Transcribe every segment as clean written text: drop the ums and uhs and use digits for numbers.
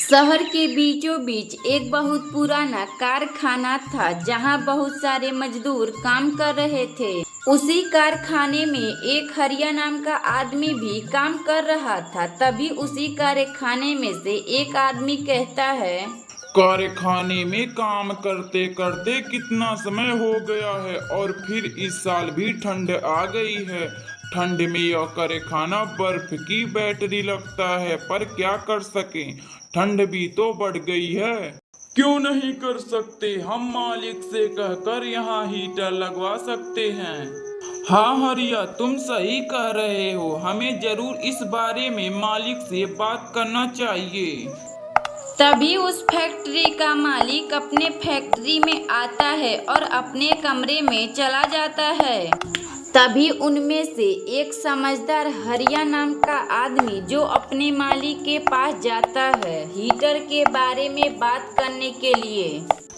शहर के बीचों बीच एक बहुत पुराना कारखाना था जहां बहुत सारे मजदूर काम कर रहे थे। उसी कारखाने में एक हरिया नाम का आदमी भी काम कर रहा था। तभी उसी कारखाने में से एक आदमी कहता है, कारखाने में काम करते करते कितना समय हो गया है और फिर इस साल भी ठंड आ गई है। ठंड में यह कारखाना बर्फ की बैटरी लगता है, पर क्या कर सकें, ठंड भी तो बढ़ गई है। क्यों नहीं कर सकते, हम मालिक से कहकर यहाँ हीटर लगवा सकते हैं। हाँ हरिया, तुम सही कह रहे हो, हमें जरूर इस बारे में मालिक से बात करना चाहिए। तभी उस फैक्ट्री का मालिक अपने फैक्ट्री में आता है और अपने कमरे में चला जाता है। तभी उनमें से एक समझदार हरिया नाम का आदमी जो अपने मालिक के पास जाता है हीटर के बारे में बात करने के लिए।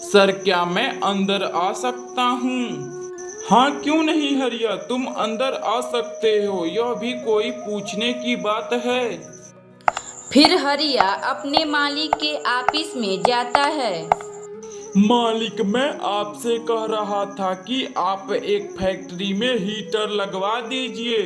सर, क्या मैं अंदर आ सकता हूँ? हाँ, क्यों नहीं हरिया, तुम अंदर आ सकते हो, यह भी कोई पूछने की बात है। फिर हरिया अपने मालिक के ऑफिस में जाता है। मालिक, मैं आपसे कह रहा था कि आप एक फैक्ट्री में हीटर लगवा दीजिए।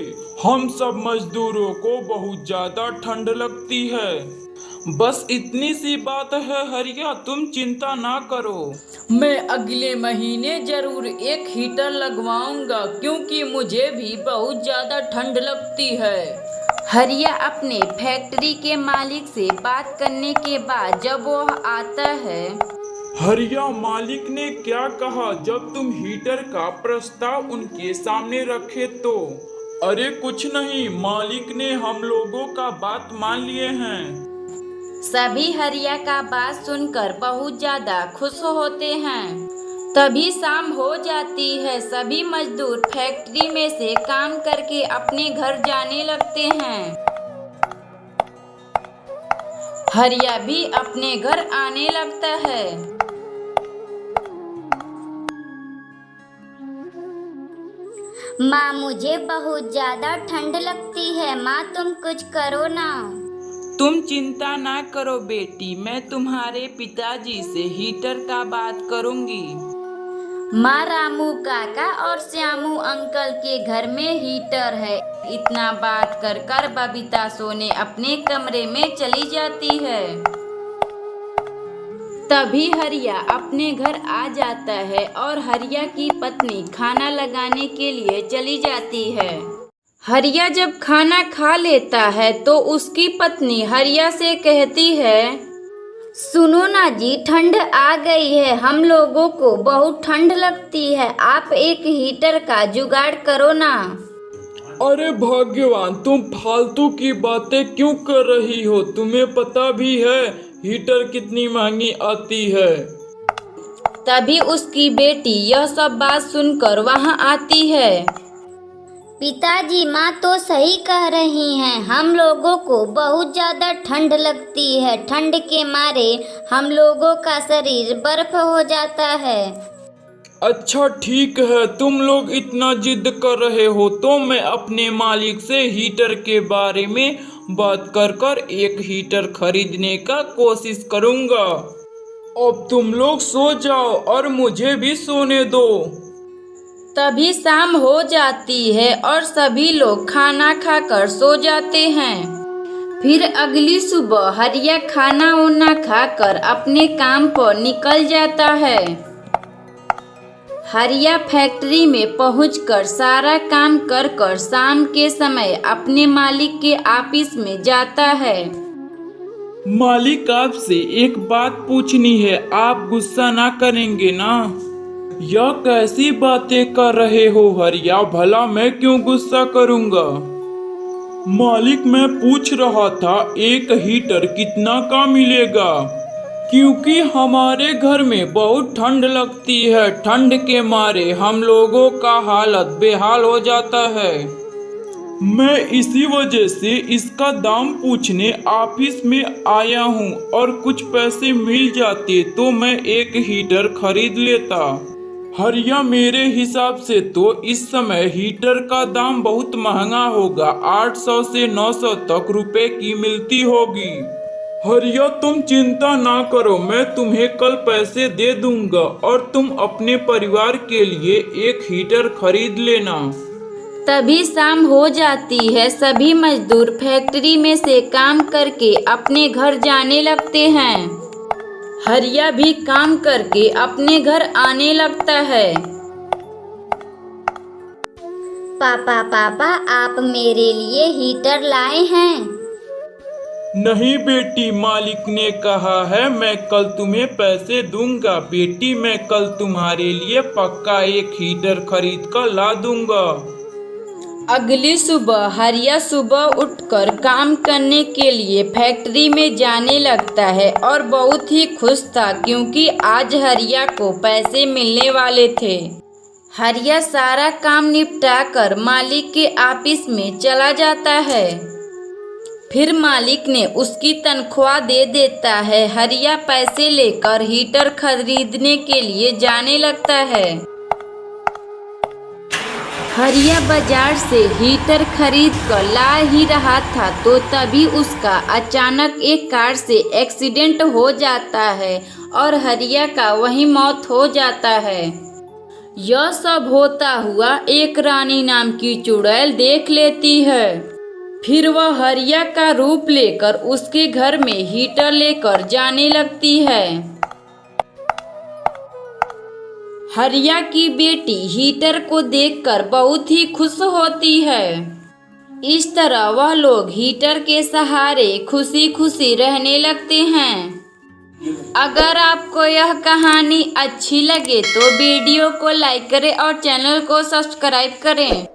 हम सब मजदूरों को बहुत ज्यादा ठंड लगती है। बस इतनी सी बात है हरिया, तुम चिंता ना करो। मैं अगले महीने जरूर एक हीटर लगवाऊंगा क्योंकि मुझे भी बहुत ज्यादा ठंड लगती है। हरिया अपने फैक्ट्री के मालिक से बात करने के बाद जब वह आता है, हरिया, मालिक ने क्या कहा जब तुम हीटर का प्रस्ताव उनके सामने रखे तो? अरे कुछ नहीं, मालिक ने हम लोगों का बात मान लिए हैं। सभी हरिया का बात सुनकर बहुत ज्यादा खुश होते हैं। तभी शाम हो जाती है। सभी मजदूर फैक्ट्री में से काम करके अपने घर जाने लगते हैं। हरिया भी अपने घर आने लगता है। माँ, मुझे बहुत ज्यादा ठंड लगती है। माँ, तुम कुछ करो ना। तुम चिंता ना करो बेटी, मैं तुम्हारे पिताजी से हीटर का बात करूंगी। माँ, रामू काका और श्यामू अंकल के घर में हीटर है। इतना बात कर बबीता सोने अपने कमरे में चली जाती है। तभी हरिया अपने घर आ जाता है और हरिया की पत्नी खाना लगाने के लिए चली जाती है। हरिया जब खाना खा लेता है तो उसकी पत्नी हरिया से कहती है, सुनो ना जी, ठंड आ गई है, हम लोगों को बहुत ठंड लगती है। आप एक हीटर का जुगाड़ करो ना। अरे भाग्यवान, तुम फालतू की बातें क्यों कर रही हो? तुम्हें पता भी है हीटर कितनी महंगी आती है। तभी उसकी बेटी यह सब बात सुनकर वहां आती है। पिताजी, माँ तो सही कह रही हैं, हम लोगों को बहुत ज्यादा ठंड लगती है। ठंड के मारे हम लोगों का शरीर बर्फ हो जाता है। अच्छा ठीक है, तुम लोग इतना जिद कर रहे हो तो मैं अपने मालिक से हीटर के बारे में बात कर एक हीटर खरीदने का कोशिश करूंगा। अब तुम लोग सो जाओ और मुझे भी सोने दो। तभी शाम हो जाती है और सभी लोग खाना खाकर सो जाते हैं। फिर अगली सुबह हरिया खाना वाना खाकर अपने काम पर निकल जाता है। हरिया फैक्ट्री में पहुंचकर सारा काम कर शाम के समय अपने मालिक के ऑफिस में जाता है। मालिक, आपसे एक बात पूछनी है, आप गुस्सा ना करेंगे ना? यह कैसी बातें कर रहे हो हरिया, भला मैं क्यों गुस्सा करूंगा? मालिक, मैं पूछ रहा था एक हीटर कितना का मिलेगा, क्योंकि हमारे घर में बहुत ठंड लगती है। ठंड के मारे हम लोगों का हालत बेहाल हो जाता है। मैं इसी वजह से इसका दाम पूछने ऑफिस में आया हूँ, और कुछ पैसे मिल जाते तो मैं एक हीटर खरीद लेता। हरिया, मेरे हिसाब से तो इस समय हीटर का दाम बहुत महंगा होगा, 800 से 900 तक रुपए की मिलती होगी। हरिया तुम चिंता ना करो, मैं तुम्हें कल पैसे दे दूंगा और तुम अपने परिवार के लिए एक हीटर खरीद लेना। तभी शाम हो जाती है। सभी मजदूर फैक्ट्री में से काम करके अपने घर जाने लगते हैं। हरिया भी काम करके अपने घर आने लगता है। पापा आप मेरे लिए हीटर लाए हैं? नहीं बेटी, मालिक ने कहा है मैं कल तुम्हें पैसे दूंगा। बेटी, मैं कल तुम्हारे लिए पक्का एक हीटर खरीद कर ला दूंगा। अगली सुबह हरिया सुबह उठकर काम करने के लिए फैक्ट्री में जाने लगता है और बहुत ही खुश था क्योंकि आज हरिया को पैसे मिलने वाले थे। हरिया सारा काम निपटा कर मालिक के ऑफिस में चला जाता है। फिर मालिक ने उसकी तनख्वाह दे देता है। हरिया पैसे लेकर हीटर खरीदने के लिए जाने लगता है। हरिया बाजार से हीटर खरीद कर ला ही रहा था तो तभी उसका अचानक एक कार से एक्सीडेंट हो जाता है और हरिया का वहीं मौत हो जाता है। यह सब होता हुआ एक रानी नाम की चुड़ैल देख लेती है। फिर वह हरिया का रूप लेकर उसके घर में हीटर लेकर जाने लगती है। हरिया की बेटी हीटर को देखकर बहुत ही खुश होती है। इस तरह वह लोग हीटर के सहारे खुशी खुशी रहने लगते हैं। अगर आपको यह कहानी अच्छी लगे तो वीडियो को लाइक करें और चैनल को सब्सक्राइब करें।